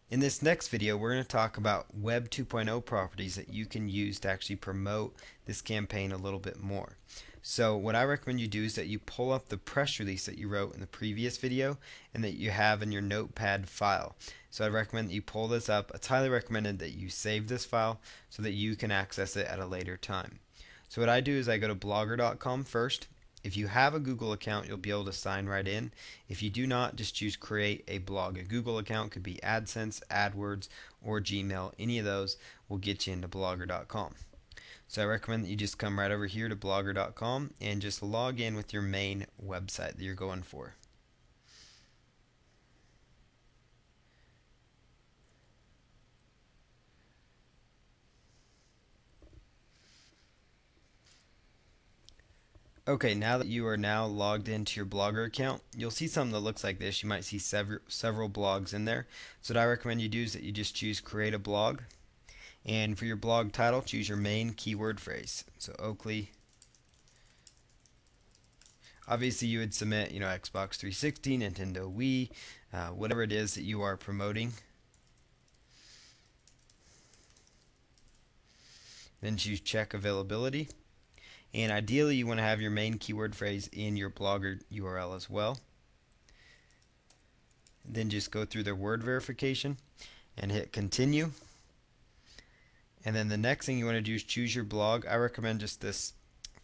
In this next video, we're going to talk about Web 2.0 properties that you can use to actually promote this campaign a little bit more. So what I recommend you do is that you pull up the press release that you wrote in the previous video and that you have in your notepad file. So I recommend that you pull this up. It's highly recommended that you save this file so that you can access it at a later time. So what I do is I go to blogger.com first. If you have a Google account, you'll be able to sign right in. If you do not, just choose create a blog. A Google account could be AdSense, AdWords, or Gmail. Any of those will get you into blogger.com. So I recommend that you just come right over here to blogger.com and just log in with your main website that you're going for. Okay, now that you are now logged into your Blogger account, you'll see something that looks like this. You might see several blogs in there. So what I recommend you do is that you just choose create a blog, and for your blog title, choose your main keyword phrase. So Oakley. Obviously you would submit, Xbox 360, Nintendo Wii, whatever it is that you are promoting. Then choose check availability. And ideally you want to have your main keyword phrase in your Blogger URL as well. Then just go through their word verification and hit continue. And then the next thing you want to do is choose your blog. I recommend just this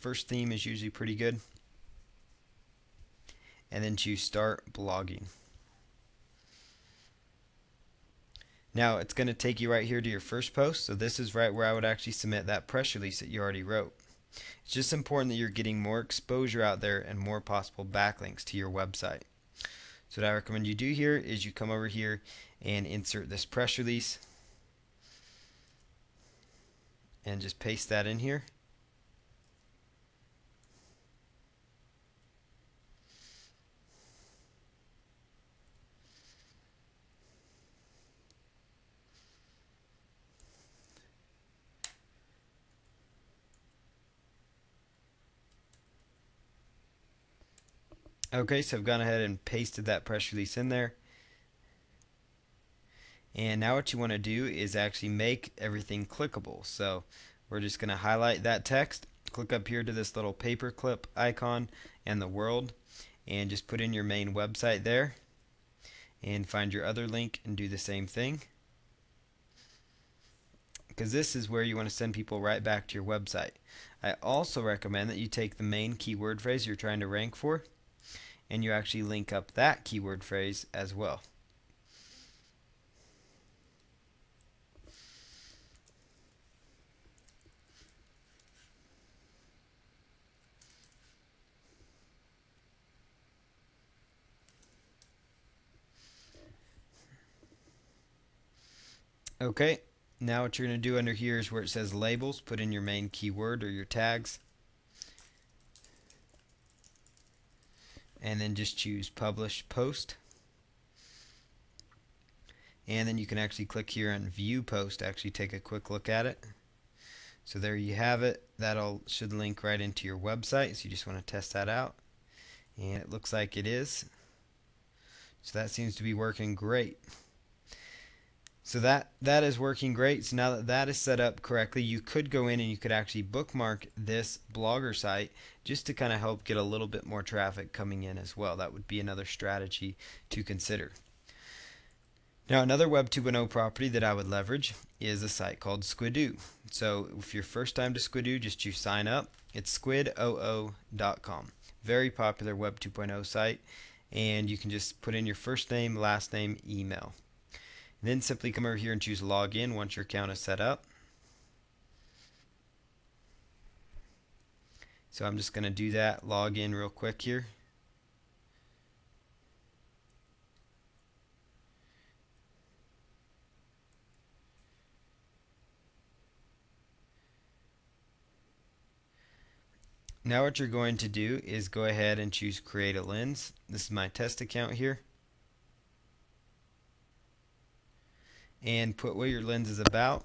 first theme is usually pretty good. And then choose start blogging. Now it's going to take you right here to your first post. So this is right where I would actually submit that press release that you already wrote. It's just important that you're getting more exposure out there and more possible backlinks to your website. So what I recommend you do here is you come over here and insert this press release and just paste that in here. Okay, so I've gone ahead and pasted that press release in there. And now what you want to do is actually make everything clickable. So we're just going to highlight that text, click up here to this little paperclip icon and the world, and just put in your main website there, and find your other link and do the same thing. Because this is where you want to send people right back to your website. I also recommend that you take the main keyword phrase you're trying to rank for, and you actually link up that keyword phrase as well. Okay, now what you're going to do under here is where it says labels, put in your main keyword or your tags, and then just choose publish post. And then you can actually click here on view post to actually take a quick look at it. So there you have it. That all should link right into your website, so you just want to test that out. And it looks like it is. So that seems to be working great. So that is working great. So now that that is set up correctly, you could go in and you could actually bookmark this Blogger site just to kind of help get a little bit more traffic coming in as well. That would be another strategy to consider. Now another Web 2.0 property that I would leverage is a site called Squidoo. So if you're first time to Squidoo, just choose sign up. It's squidoo.com. Very popular Web 2.0 site, and you can just put in your first name, last name, email. Then simply come over here and choose login once your account is set up. So I'm just going to do that, log in real quick here. Now what you're going to do is go ahead and choose create a lens. This is my test account here. And put what your lens is about,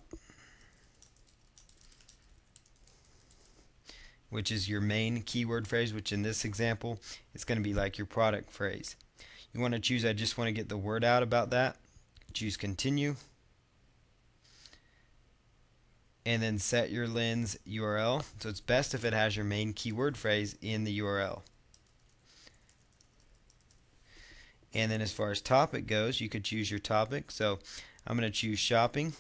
which is your main keyword phrase, which in this example it's going to be like your product phrase. You want to choose I just want to get the word out about that. choose continue, and then set your lens URL. So it's best if it has your main keyword phrase in the URL. And then as far as topic goes, you could choose your topic. So I'm going to choose shopping,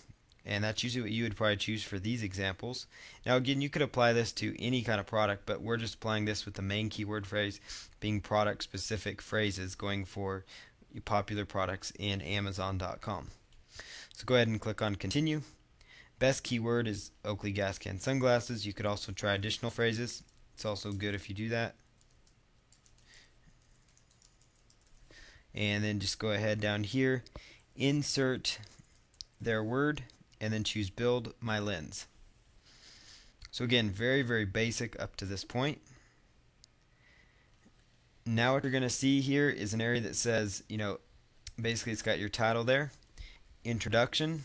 and that's usually what you would probably choose for these examples. Now again, you could apply this to any kind of product, but we're just applying this with the main keyword phrase being product specific phrases going for popular products in Amazon.com. So go ahead and click on continue. Best keyword is Oakley gas can sunglasses. You could also try additional phrases. It's also good if you do that. And then just go ahead down here, insert their word, and then choose build my lens. So again, very, very basic up to this point. Now what you're going to see here is an area that says, basically it's got your title there, introduction.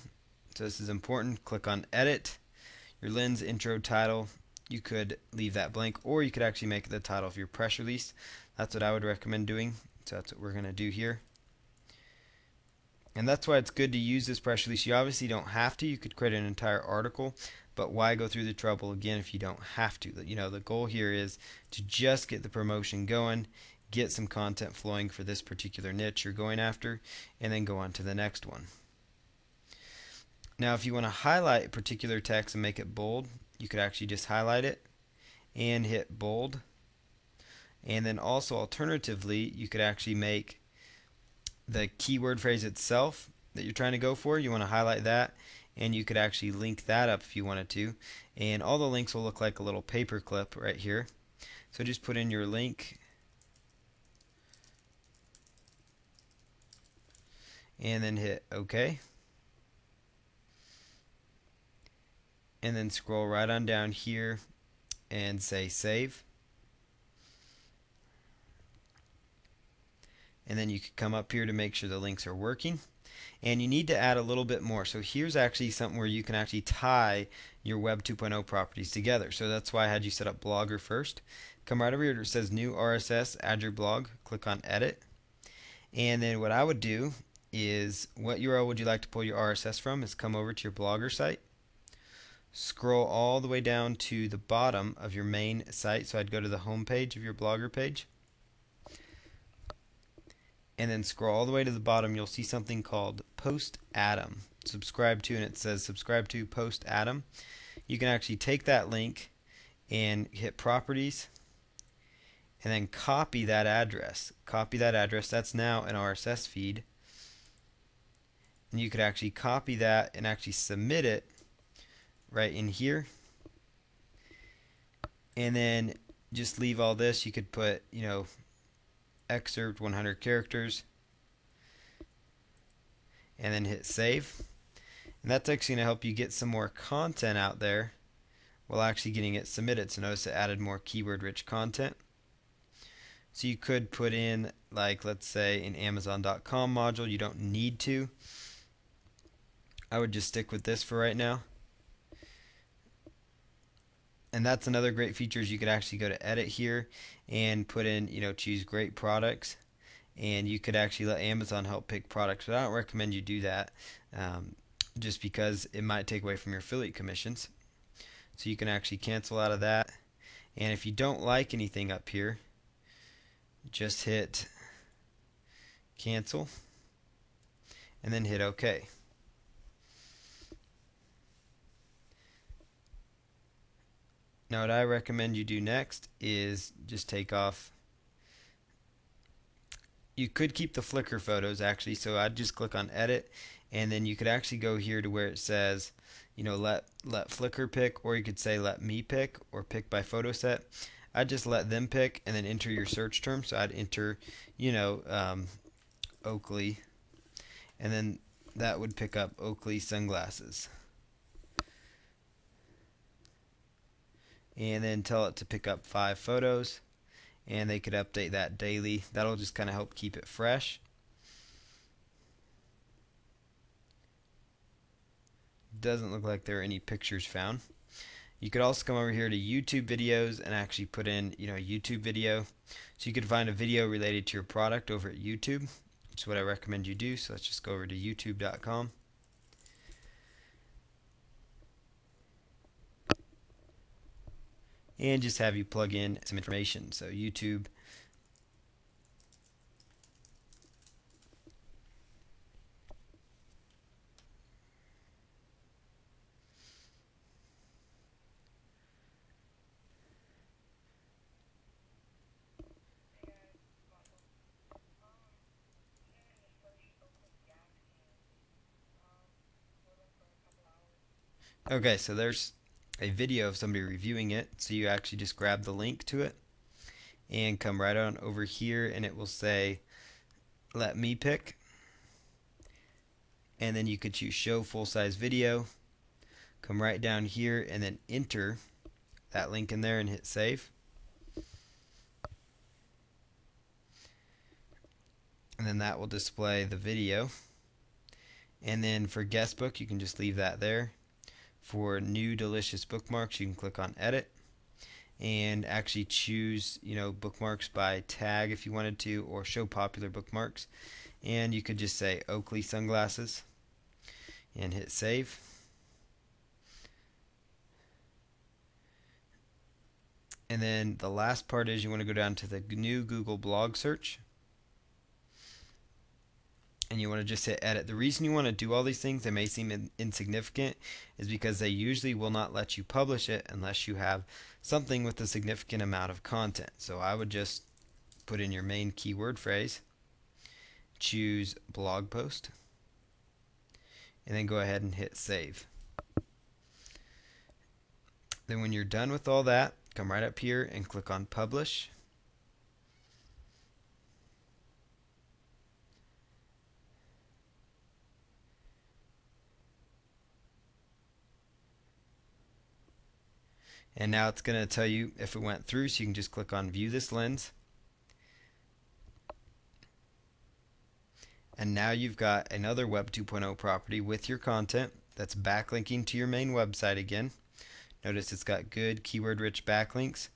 So this is important. Click on edit. Your lens intro title, you could leave that blank, or you could actually make it the title of your press release. That's what I would recommend doing. So that's what we're going to do here. And that's why it's good to use this press release. You obviously don't have to. You could create an entire article, but why go through the trouble again if you don't have to? The goal here is to just get the promotion going, get some content flowing for this particular niche you're going after, and then go on to the next one. Now if you want to highlight particular text and make it bold, you could actually just highlight it and hit bold. And then also alternatively, you could actually make the keyword phrase itself that you're trying to go for, you want to highlight that, and you could actually link that up if you wanted to, and all the links will look like a little paper clip right here. So just put in your link and then hit OK, and then scroll right on down here and say save. And then you can come up here to make sure the links are working, and you need to add a little bit more. So here's actually something where you can actually tie your Web 2.0 properties together. So that's why I had you set up Blogger first. Come right over here where it says new RSS, add your blog, click on edit, and then what I would do is, what URL would you like to pull your RSS from, is come over to your Blogger site, scroll all the way down to the bottom of your main site. So I'd go to the home page of your Blogger page, and then scroll all the way to the bottom. You'll see something called Post Atom. Subscribe to, and it says subscribe to Post Atom. You can actually take that link and hit properties, and then copy that address. Copy that address. That's now an RSS feed. And you could actually copy that and actually submit it right in here. And then just leave all this. You could put, excerpt 100 characters, and then hit save. And that's actually going to help you get some more content out there while actually getting it submitted. So notice it added more keyword rich content. So you could put in, like, let's say an Amazon.com module. You don't need to. I would just stick with this for right now. And that's another great feature, is you could actually go to edit here and put in, choose great products, and you could actually let Amazon help pick products. But I don't recommend you do that, just because it might take away from your affiliate commissions. So you can actually cancel out of that. And if you don't like anything up here, just hit cancel and then hit OK. Now what I recommend you do next is just take off. You could keep the Flickr photos actually, so I'd just click on edit, and then you could actually go here to where it says, let Flickr pick, or you could say let me pick, or pick by photo set. I'd just let them pick and then enter your search term. So I'd enter, Oakley, and then that would pick up Oakley sunglasses. And then tell it to pick up 5 photos, and they could update that daily. That'll just kind of help keep it fresh. Doesn't look like there are any pictures found. You could also come over here to YouTube videos and actually put in, a YouTube video. So you could find a video related to your product over at YouTube. which is what I recommend you do. So let's just go over to youtube.com. And just have you plug in some information. So YouTube. Okay, so there's a video of somebody reviewing it. So you actually just grab the link to it and come right on over here, and it will say let me pick, and then you could choose show full size video. Come right down here and then enter that link in there and hit save. And then that will display the video. And then for guestbook, you can just leave that there. For new delicious bookmarks, you can click on edit and actually choose, bookmarks by tag if you wanted to, or show popular bookmarks. And you could just say Oakley sunglasses and hit save. And then the last part is you want to go down to the new Google blog search, and you want to just hit edit. The reason you want to do all these things, they may seem insignificant, is because they usually will not let you publish it unless you have something with a significant amount of content. So I would just put in your main keyword phrase, choose blog post, and then go ahead and hit save. Then when you're done with all that, come right up here and click on publish. And now it's going to tell you if it went through, so you can just click on view this lens. And now you've got another Web 2.0 property with your content that's backlinking to your main website again. Notice it's got good keyword rich backlinks.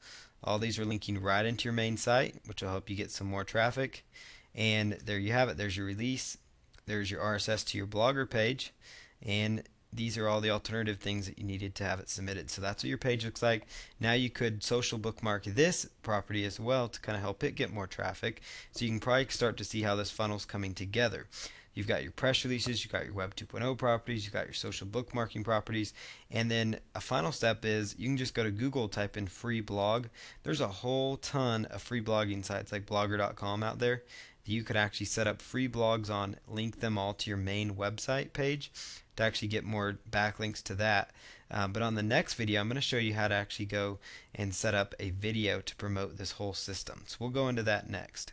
All these are linking right into your main site, which will help you get some more traffic. And there you have it. There's your release. There's your RSS to your Blogger page. And these are all the alternative things that you needed to have it submitted. So that's what your page looks like. Now you could social bookmark this property as well to kind of help it get more traffic. So you can probably start to see how this funnel's coming together. You've got your press releases, you've got your Web 2.0 properties, you've got your social bookmarking properties, and then a final step is you can just go to Google, type in free blog. There's a whole ton of free blogging sites like blogger.com out there. You could actually set up free blogs on, link them all to your main website page to actually get more backlinks to that. But on the next video, I'm going to show you how to actually go and set up a video to promote this whole system. So we'll go into that next.